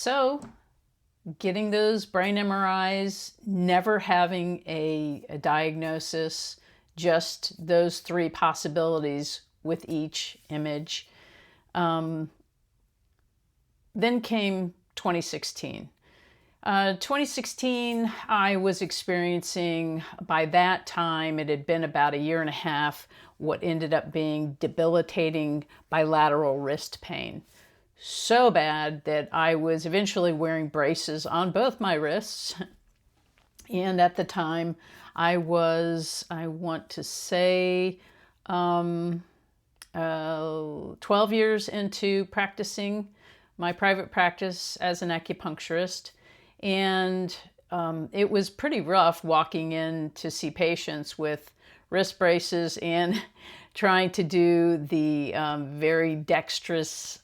So getting those brain MRIs, never having a diagnosis, just those three possibilities with each image. Then came 2016. 2016, I was experiencing, by that time, it had been about a year and a half, what ended up being debilitating bilateral wrist pain. So bad that I was eventually wearing braces on both my wrists. And at the time, I want to say, 12 years into practicing my private practice as an acupuncturist. And it was pretty rough walking in to see patients with wrist braces and trying to do the very dexterous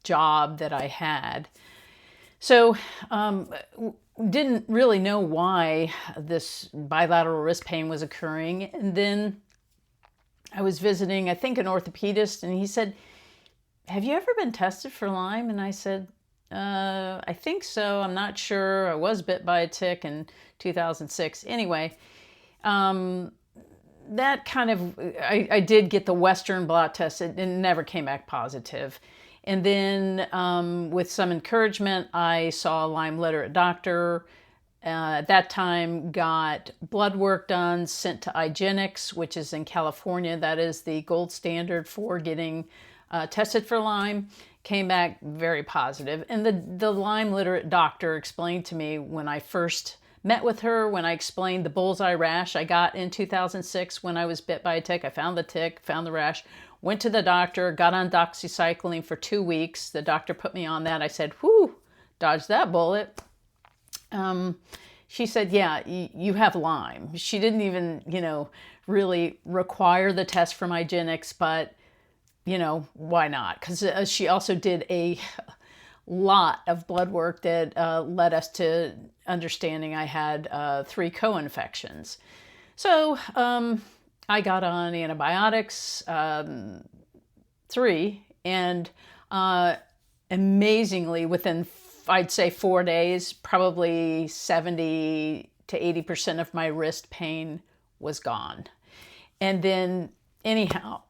job that I had. So didn't really know why this bilateral wrist pain was occurring. And then I was visiting, I think, an orthopedist, and he said, "Have you ever been tested for Lyme?" And I said, I think so. I'm not sure. I was bit by a tick in 2006. Anyway, that kind of, I did get the Western blot test. It never came back positive. And then with some encouragement, I saw a Lyme-literate doctor. At that time, got blood work done, sent to IGeneX, which is in California. That is the gold standard for getting tested for Lyme. Came back very positive. And the Lyme-literate doctor explained to me when I first met with her, when I explained the bullseye rash I got in 2006 when I was bit by a tick. I found the tick, found the rash, went to the doctor, got on doxycycline for 2 weeks. The doctor put me on that. I said, whew, dodged that bullet. She said, yeah, you have Lyme. She didn't even, really require the test from IGeneX, but, why not? Because she also did a lot of blood work that led us to understanding I had 3 co-infections. So I got on antibiotics, 3, and amazingly within I'd say 4 days, probably 70 to 80% of my wrist pain was gone. And then anyhow,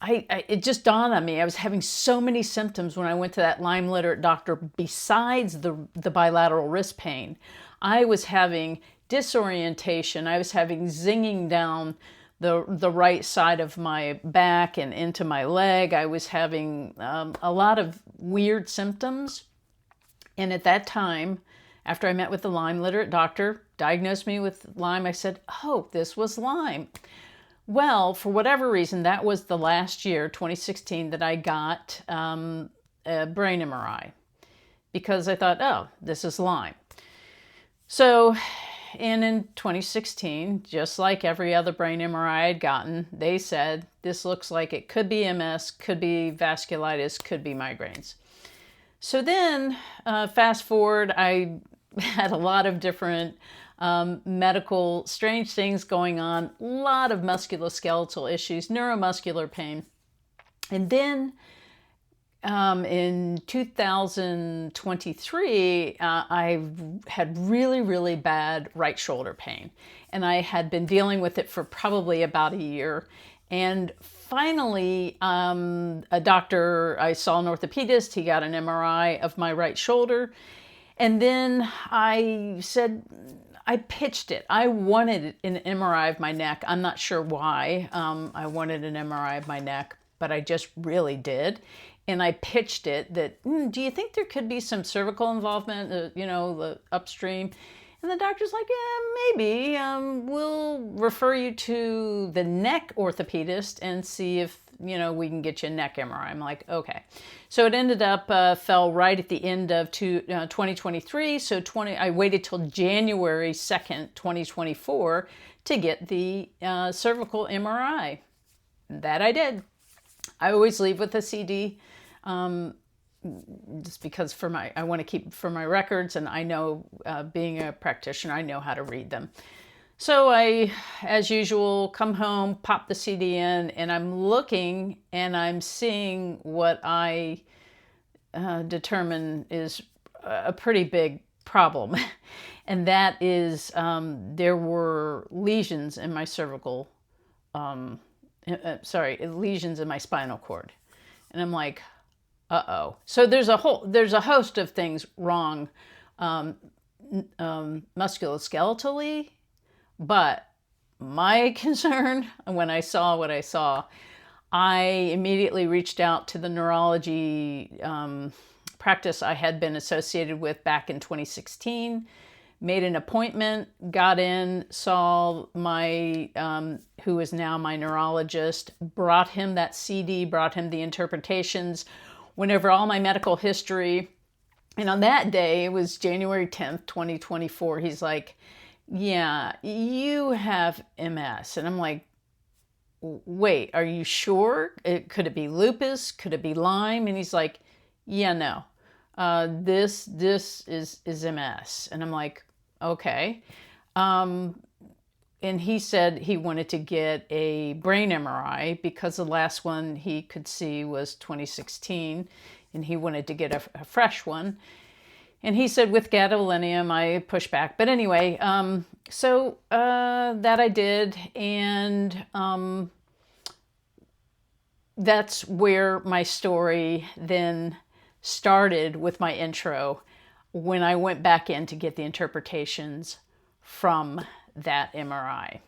it just dawned on me. I was having so many symptoms when I went to that Lyme-literate doctor besides the bilateral wrist pain. I was having disorientation. I was having zinging down the right side of my back and into my leg. I was having a lot of weird symptoms. And at that time, after I met with the Lyme-literate doctor, diagnosed me with Lyme, I said, oh, this was Lyme. Well, for whatever reason, that was the last year, 2016, that I got a brain MRI because I thought, oh, this is Lyme. So, and in 2016, just like every other brain MRI I'd gotten, they said, this looks like it could be MS, could be vasculitis, could be migraines. So then, fast forward, I had a lot of different medical strange things going on, a lot of musculoskeletal issues, neuromuscular pain. And then in 2023, I had really, really bad right shoulder pain. And I had been dealing with it for probably about a year. And finally, a doctor, I saw an orthopedist, he got an MRI of my right shoulder. And then I said, I pitched it. I wanted an MRI of my neck. I'm not sure why I wanted an MRI of my neck, but I just really did. And I pitched it that, do you think there could be some cervical involvement, the upstream? And the doctor's like, yeah, maybe. We'll refer you to the neck orthopedist and see if, we can get you a neck MRI. I'm like, okay. So it ended up, fell right at the end of 2023. So I waited till January 2nd, 2024 to get the cervical MRI. That I did. I always leave with a CD. Just because I want to keep for my records, and I know, being a practitioner, I know how to read them. So I, as usual, come home, pop the CD in, and I'm looking and I'm seeing what I determine is a pretty big problem. And that is there were lesions in my cervical, lesions in my spinal cord. And I'm like, uh-oh. So there's a host of things wrong musculoskeletally, but my concern when I saw what I saw, I immediately reached out to the neurology practice I had been associated with back in 2016, made an appointment, got in, saw my, who is now my neurologist, brought him that CD, brought him the interpretations, went over all my medical history. And on that day, it was January 10th, 2024, he's like, yeah, you have MS. And I'm like, wait, are you sure? Could it be lupus? Could it be Lyme? And he's like, yeah, no, this is MS. And I'm like, okay. And he said he wanted to get a brain MRI because the last one he could see was 2016, and he wanted to get a fresh one. And he said with gadolinium, I pushed back. But anyway, so that I did, and that's where my story then started with my intro when I went back in to get the interpretations from that MRI.